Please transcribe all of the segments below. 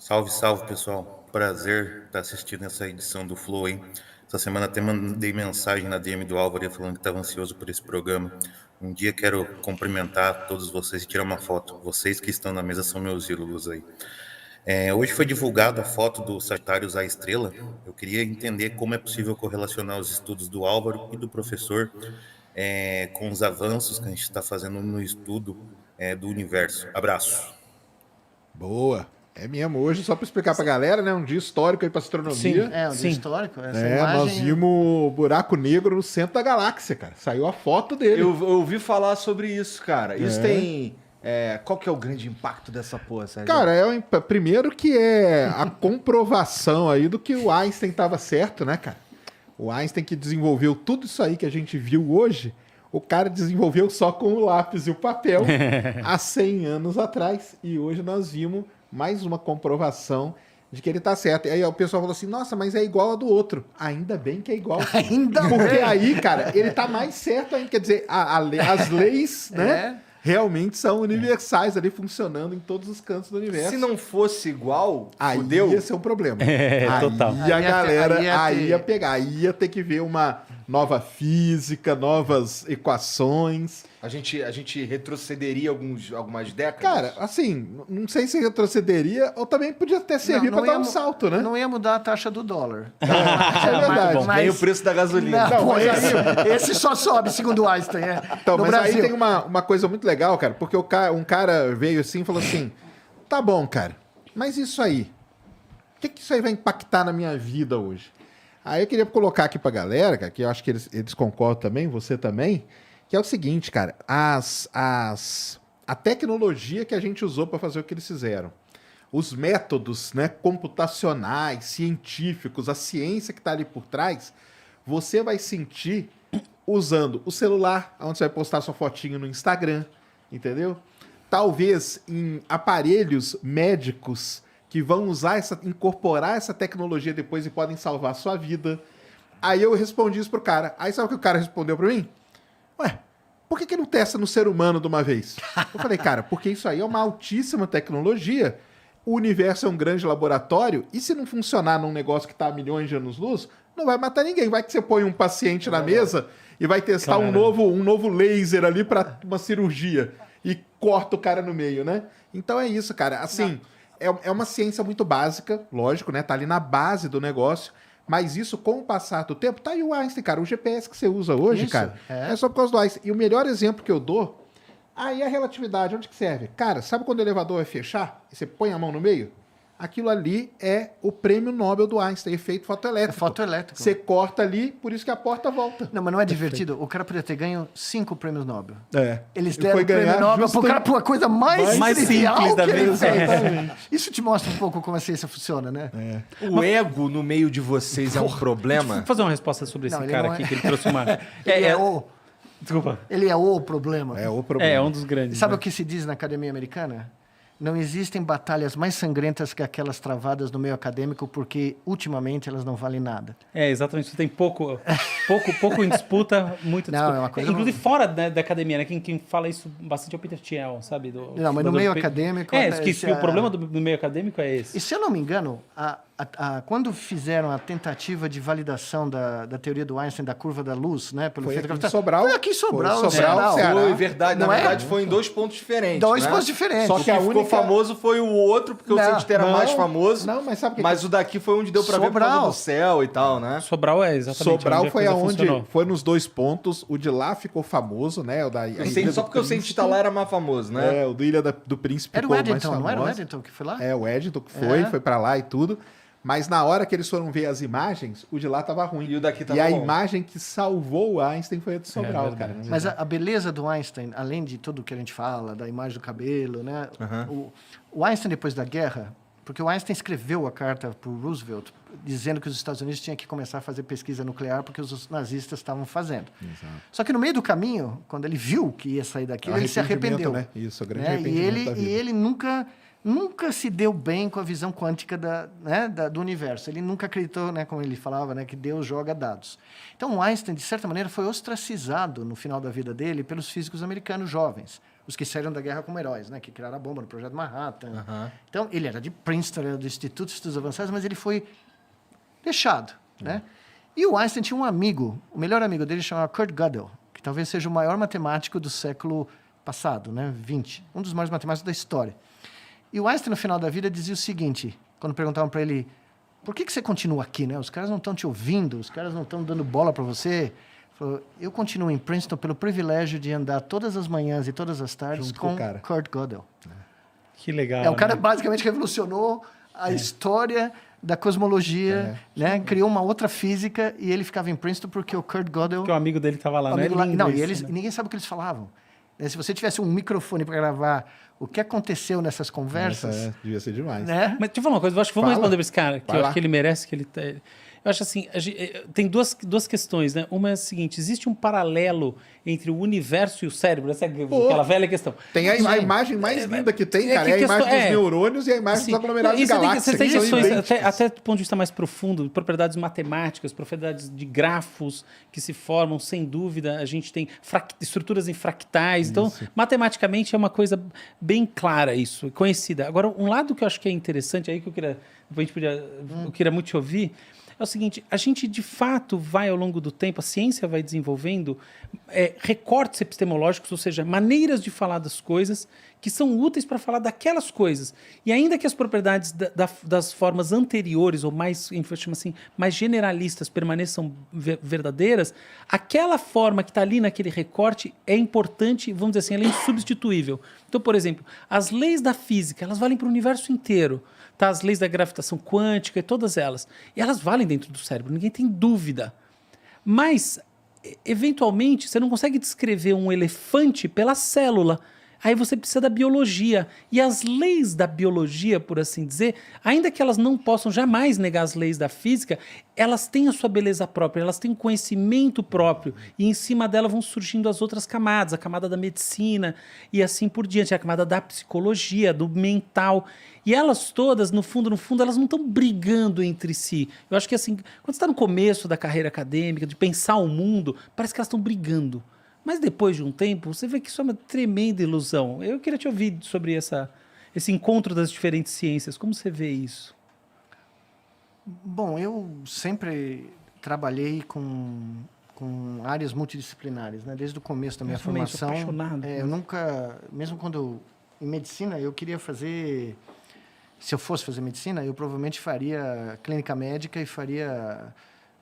Salve, salve, pessoal. Prazer estar assistindo essa edição do Flow, hein? Essa semana até mandei mensagem na DM do Álvaro falando que estava ansioso por esse programa. Um dia quero cumprimentar todos vocês e tirar uma foto. Vocês que estão na mesa são meus ídolos aí. Hoje foi divulgada a foto do Sagitários à Estrela. Eu queria entender como é possível correlacionar os estudos do Álvaro e do professor com os avanços que a gente está fazendo no estudo do universo. Abraço. Boa. É mesmo. Hoje, só para explicar para a galera, né? Um dia histórico aí para astronomia. É, um dia histórico. Essa Nós imagem... vimos o buraco negro no centro da galáxia, cara. Saiu a foto dele. Eu ouvi falar sobre isso, cara. Isso tem... qual que é o grande impacto dessa porra, Sérgio? Cara, primeiro que é a comprovação aí do que o Einstein estava certo, né, cara? O Einstein que desenvolveu tudo isso aí que a gente viu hoje, o cara desenvolveu só com o lápis e o papel há 100 anos atrás. E hoje nós vimos mais uma comprovação de que ele tá certo. E aí o pessoal falou assim, nossa, mas é igual a do outro. Ainda bem que é igual. Ainda Porque bem. aí, cara, ele tá mais certo ainda. Quer dizer, as leis, né, realmente são universais ali, funcionando em todos os cantos do universo. Se não fosse igual, Aí fudeu. ia ser um problema. Total. E a galera aí ia pegar. Aí ia ter que ver uma nova física, novas equações. A gente retrocederia algumas décadas? Cara, assim, não sei se retrocederia ou também podia até servir para dar um salto, né? Não ia mudar a taxa do dólar. É verdade. Nem o preço da gasolina. Não, mas esse só sobe, segundo Einstein. Então, no mas Brasil. aí tem uma coisa muito legal, cara, porque um cara veio assim e falou assim: tá bom, cara, mas isso aí, o que isso aí vai impactar na minha vida hoje? Aí eu queria colocar aqui pra galera, cara, que eu acho que eles concordam também, você também, que é o seguinte, cara, a tecnologia que a gente usou para fazer o que eles fizeram, os métodos, né, computacionais, científicos, a ciência que está ali por trás, você vai sentir usando o celular, onde você vai postar sua fotinho no Instagram, entendeu? Talvez em aparelhos médicos que vão incorporar essa tecnologia depois e podem salvar a sua vida. Aí eu respondi isso pro cara. Aí sabe o que o cara respondeu para mim? Ué, por que não testa no ser humano de uma vez? Eu falei, cara, porque isso aí é uma altíssima tecnologia. O universo é um grande laboratório e se não funcionar num negócio que está a milhões de anos-luz, não vai matar ninguém. Vai que você põe um paciente na mesa e vai testar um novo laser ali para uma cirurgia e corta o cara no meio, né? Então é isso, cara. Assim, é uma ciência muito básica, lógico, né? Tá ali na base do negócio. Mas isso, com o passar do tempo, tá aí o Einstein, cara. O GPS que você usa hoje, Isso, cara, é só por causa do Einstein. E o melhor exemplo que eu dou, aí a relatividade, onde que serve? Cara, sabe quando o elevador vai fechar e você põe a mão no meio? Aquilo ali é o prêmio Nobel do Einstein, efeito fotoelétrico. É fotoelétrico. Você corta ali, por isso que a porta volta. Não, mas não é divertido? O cara poderia ter ganho 5 prêmios Nobel. É. Eles E deram foi o prêmio ganhar Nobel justo pro cara por uma coisa mais trivial simples da que ele vez. fez. Isso te mostra um pouco como a ciência funciona, né? O ego no meio de vocês é um problema? Vou fazer uma resposta sobre esse Não, ele cara não aqui, é. que ele trouxe uma... Desculpa. Ele é o problema. É o problema. É um dos grandes. E sabe né? o que se diz na academia americana? Não existem batalhas mais sangrentas que aquelas travadas no meio acadêmico, porque ultimamente elas não valem nada. Exatamente. Você tem pouco em disputa, muito Não, disputa. é uma coisa- Inclusive fora da academia, né? Quem fala isso bastante é o Peter Thiel, sabe? Não, mas no meio acadêmico, O problema do meio acadêmico é esse. E se eu não me engano, quando fizeram a tentativa de validação da teoria do Einstein da curva da luz, né, pelo Foi efeito aqui em gravitacional, Sobral. foi aqui em Sobral, Foi Sobral, Ceará. Ceará. Foi verdade. Não Na é? verdade, foi em 2 pontos diferentes. Dois né? pontos diferentes. Só O que a que ficou única- famoso foi o outro, porque o Não, Sentite era mais famoso. Não, mas sabe o que Mas o daqui foi onde deu pra ver por causa Sobral. do céu e tal, né? Sobral é exatamente Sobral onde a foi coisa aonde funcionou. foi nos 2 pontos. O de lá ficou famoso, né? O da Ilha Só do porque o Príncipe. Cientista lá era mais famoso, né? É, o do Ilha do Príncipe Era o ficou mais Eddington, não era o famoso. Eddington que foi lá? É, o Eddington que foi pra lá e tudo. Mas na hora que eles foram ver as imagens, o de lá tava ruim. E o daqui tava E a bom. imagem que salvou o Einstein foi a de Sobral, verdade. cara. Mas a beleza do Einstein, além de tudo que a gente fala, da imagem do cabelo, né? O Einstein, depois da guerra, porque o Einstein escreveu a carta para o Roosevelt dizendo que os Estados Unidos tinham que começar a fazer pesquisa nuclear porque os nazistas estavam fazendo. Exato. Só que no meio do caminho, quando ele viu que ia sair daquilo, ele se arrependeu. Né? Isso, o grande né? arrependimento da vida. E ele nunca se deu bem com a visão quântica do universo. Ele nunca acreditou, né, como ele falava, né, que Deus joga dados. Então, o Einstein, de certa maneira, foi ostracizado no final da vida dele pelos físicos americanos jovens. os que saíram da guerra como heróis, né? Que criaram a bomba no Projeto Manhattan. Então, ele era de Princeton, era do Instituto de Estudos Avançados, mas ele foi deixado, né? E o Einstein tinha um amigo, o melhor amigo dele chamava Kurt Gödel, que talvez seja o maior matemático do século passado, né? 20. Um dos maiores matemáticos da história. E o Einstein, no final da vida, dizia o seguinte, quando perguntavam para ele, por que você continua aqui, né? Os caras não estão te ouvindo, os caras não estão dando bola para você. Ele falou, eu continuo em Princeton pelo privilégio de andar todas as manhãs e todas as tardes Junto com com o cara. Kurt Gödel. Que legal. É, o cara né? basicamente revolucionou a história da cosmologia, né? Criou uma outra física e ele ficava em Princeton porque o Kurt Gödel... Porque o amigo dele tava lá, o né? amigo lá- Lindo não, isso, e eles, né? ninguém sabe o que eles falavam. Né? Se você tivesse um microfone para gravar o que aconteceu nessas conversas, Devia ser demais. né? Mas deixa eu falar uma coisa, eu acho que vamos Fala. responder pra esse cara, que Vai eu lá. acho que ele merece, que ele... Eu acho assim, tem duas questões, né? Uma é a seguinte, existe um paralelo entre o universo e o cérebro, essa é aquela velha questão. Tem a imagem mais linda que tem, cara. que É a questão- imagem dos é. neurônios e a imagem Assim, dos aglomerados de e você galáxias. você tem que são questões, idênticos. até do ponto de vista mais profundo, propriedades matemáticas, propriedades de grafos que se formam, sem dúvida. A gente tem estruturas em fractais. Então, matematicamente é uma coisa bem clara isso, conhecida. Agora, um lado que eu acho que é interessante, aí que eu queria muito te ouvir, é o seguinte, a gente de fato vai ao longo do tempo, a ciência vai desenvolvendo recortes epistemológicos, ou seja, maneiras de falar das coisas que são úteis para falar daquelas coisas. E ainda que as propriedades das formas anteriores, ou mais, a gente chama assim, mais generalistas, permaneçam verdadeiras, aquela forma que está ali naquele recorte é importante, vamos dizer assim, ela é insubstituível. Então, por exemplo, as leis da física, elas valem para o universo inteiro. Tá? As leis da gravitação quântica e todas elas. E elas valem dentro do cérebro, ninguém tem dúvida. Mas, eventualmente, você não consegue descrever um elefante pela célula. Aí você precisa da biologia. E as leis da biologia, por assim dizer, ainda que elas não possam jamais negar as leis da física, elas têm a sua beleza própria, elas têm um conhecimento próprio. E em cima dela vão surgindo as outras camadas, a camada da medicina e assim por diante, a camada da psicologia, do mental. E elas todas, no fundo, elas não estão brigando entre si. Eu acho que assim, quando você está no começo da carreira acadêmica, de pensar o mundo, parece que elas estão brigando. Mas depois de um tempo, você vê que isso é uma tremenda ilusão. Eu queria te ouvir sobre esse encontro das diferentes ciências. Como você vê isso? Bom, eu sempre trabalhei com áreas multidisciplinares, né? Desde o começo da minha também sou formação. apaixonado por Eu nunca, mesmo quando em medicina, eu queria fazer, se eu fosse fazer medicina, eu provavelmente faria clínica médica e faria,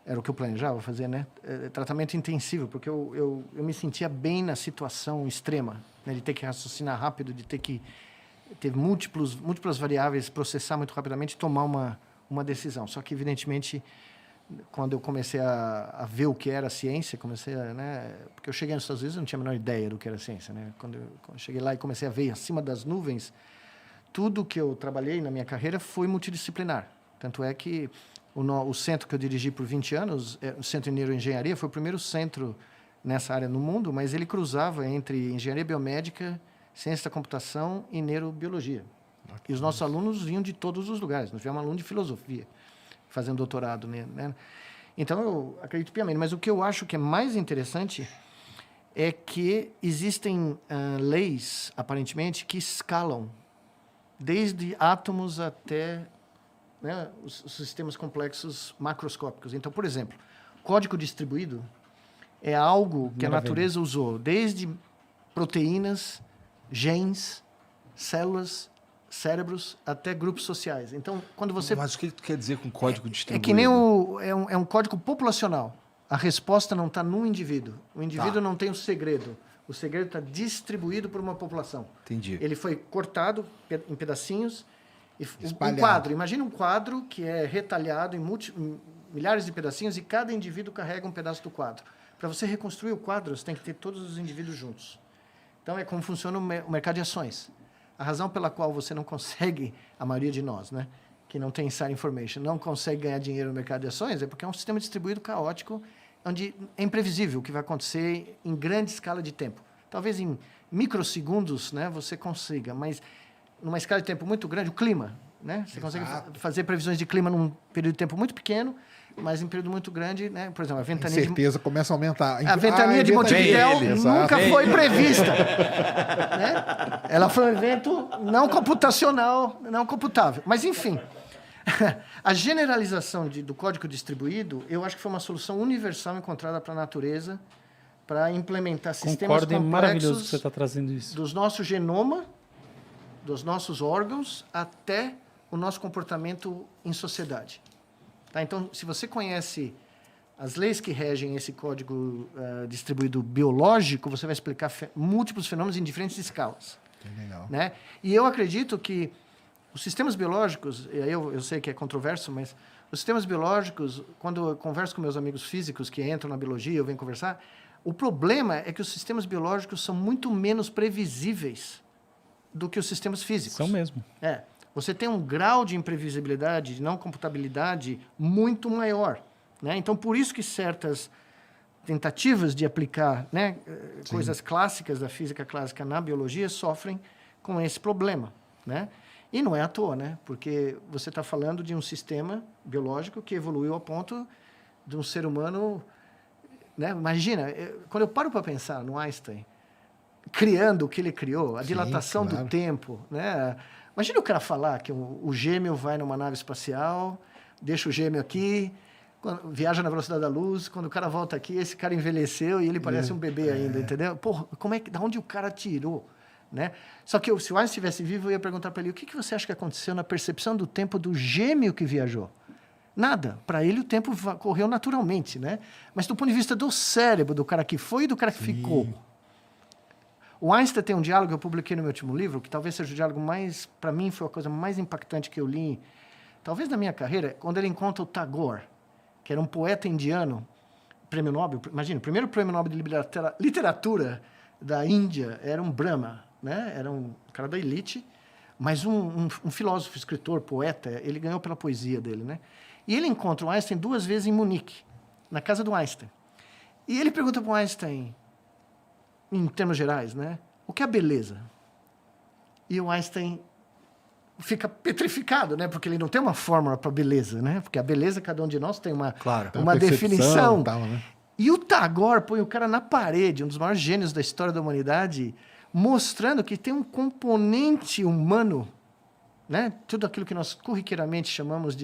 era o que eu planejava fazer, né? Tratamento intensivo, porque eu me sentia bem na situação extrema, né? De ter que raciocinar rápido, de ter que ter múltiplas variáveis, processar muito rapidamente e tomar uma decisão. Só que, evidentemente, quando eu comecei a ver o que era a ciência, né? Porque eu cheguei nos Estados Unidos e não tinha a menor ideia do que era a ciência, né? Quando eu cheguei lá e comecei a ver acima das nuvens, tudo que eu trabalhei na minha carreira foi multidisciplinar. Tanto é que o centro que eu dirigi por 20 anos, o Centro de Neuroengenharia, foi o primeiro centro nessa área no mundo, mas ele cruzava entre engenharia biomédica, ciência da computação e neurobiologia. E os nossos alunos vinham de todos os lugares. Nós tivemos aluno de filosofia, fazendo doutorado, né? Então, eu acredito piamente. Mas o que eu acho que é mais interessante é que existem leis, aparentemente, que escalam desde átomos até, né, os sistemas complexos macroscópicos. Então, por exemplo, código distribuído é algo que a natureza usou desde proteínas, genes, células, cérebros, até grupos sociais. Então, quando você... Mas o que tu quer dizer com código distribuído? É que nem é um código populacional. A resposta não está num indivíduo. O indivíduo não tem o segredo. O segredo está distribuído por uma população. Entendi. Ele foi cortado em pedacinhos. Espalhado. Um quadro. Imagina um quadro que é retalhado em milhares de pedacinhos e cada indivíduo carrega um pedaço do quadro. Para você reconstruir o quadro, você tem que ter todos os indivíduos juntos. Então, é como funciona o mercado de ações. A razão pela qual você não consegue, a maioria de nós, né, que não tem inside information, não consegue ganhar dinheiro no mercado de ações, é porque é um sistema distribuído caótico, onde é imprevisível o que vai acontecer em grande escala de tempo. Talvez em microsegundos, né, você consiga, mas numa escala de tempo muito grande, o clima, né, você consegue fazer previsões de clima num período de tempo muito pequeno, mas em período muito grande, né? Por exemplo, a ventania de Certeza começa a aumentar. a ventania de Montevidéu nunca foi prevista. Né? Ela foi um evento não computacional, não computável. Mas, enfim, a generalização do código distribuído, eu acho que foi uma solução universal encontrada para a natureza para implementar sistemas Concordo, é maravilhoso que você complexos está trazendo isso. dos nossos genoma, dos nossos órgãos, até o nosso comportamento em sociedade. Tá? Então, se você conhece as leis que regem esse código distribuído biológico, você vai explicar múltiplos fenômenos em diferentes escalas. Legal. Né? E eu acredito que os sistemas biológicos, e aí eu sei que é controverso, mas os sistemas biológicos, quando eu converso com meus amigos físicos que entram na biologia, eu venho conversar, o problema é que os sistemas biológicos são muito menos previsíveis do que os sistemas físicos. São mesmo. Você tem um grau de imprevisibilidade, de não computabilidade muito maior. Né? Então, por isso que certas tentativas de aplicar, né, coisas clássicas da física clássica na biologia sofrem com esse problema. Né? E não é à toa, né? Porque você está falando de um sistema biológico que evoluiu ao ponto de um ser humano... Né? Imagina, quando eu paro para pensar no Einstein, criando o que ele criou, a dilatação do tempo, né? Imagina o cara falar que o gêmeo vai numa nave espacial, deixa o gêmeo aqui, viaja na velocidade da luz, quando o cara volta aqui, esse cara envelheceu e ele parece um bebê ainda, entendeu? Porra, da onde o cara tirou? Né? Só que se o Einstein estivesse vivo, eu ia perguntar para ele, o que você acha que aconteceu na percepção do tempo do gêmeo que viajou? Nada. Para ele, o tempo correu naturalmente, né? Mas do ponto de vista do cérebro, do cara que foi e do cara que ficou. O Einstein tem um diálogo que eu publiquei no meu último livro, que talvez seja o diálogo mais... Para mim, foi a coisa mais impactante que eu li, talvez na minha carreira, quando ele encontra o Tagore, que era um poeta indiano, prêmio Nobel. Imagina, o primeiro prêmio Nobel de literatura da Índia era um Brahma, né? Era um cara da elite, mas um filósofo, escritor, poeta. Ele ganhou pela poesia dele, né? E ele encontra o Einstein 2 vezes em Munique, na casa do Einstein. E ele pergunta para o Einstein, em termos gerais, né? O que é beleza? E o Einstein fica petrificado, né? Porque ele não tem uma fórmula para beleza, né? Porque a beleza, cada um de nós tem uma definição. Tal, né? E o Tagore põe o cara na parede, um dos maiores gênios da história da humanidade, mostrando que tem um componente humano, né? Tudo aquilo que nós corriqueiramente chamamos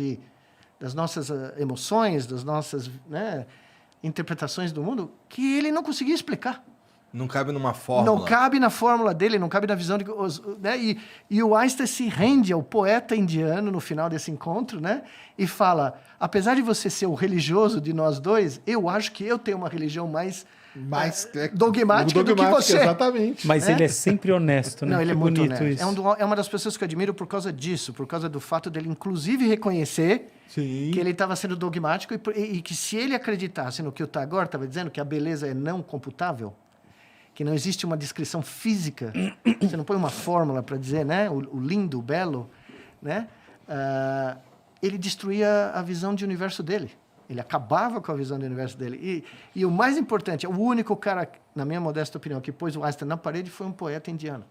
das nossas emoções, das nossas, né, interpretações do mundo, que ele não conseguia explicar. Não cabe numa fórmula. Não cabe na fórmula dele, não cabe na visão de... Né? E o Einstein se rende ao poeta indiano no final desse encontro, né? E fala, apesar de você ser o religioso de nós dois, eu acho que eu tenho uma religião mais dogmática do que você. Exatamente. Mas ele é sempre honesto, né? Não, ele Que é muito bonito honesto. isso. É uma das pessoas que eu admiro por causa disso, por causa do fato dele, inclusive, reconhecer que ele estava sendo dogmático e que se ele acreditasse no que o Tagore estava dizendo, que a beleza é não computável, que não existe uma descrição física, você não põe uma fórmula para dizer, né, o lindo, o belo, né, ele destruía a visão de universo dele. Ele acabava com a visão do universo dele. E o mais importante, o único cara, na minha modesta opinião, que pôs o Einstein na parede foi um poeta indiano.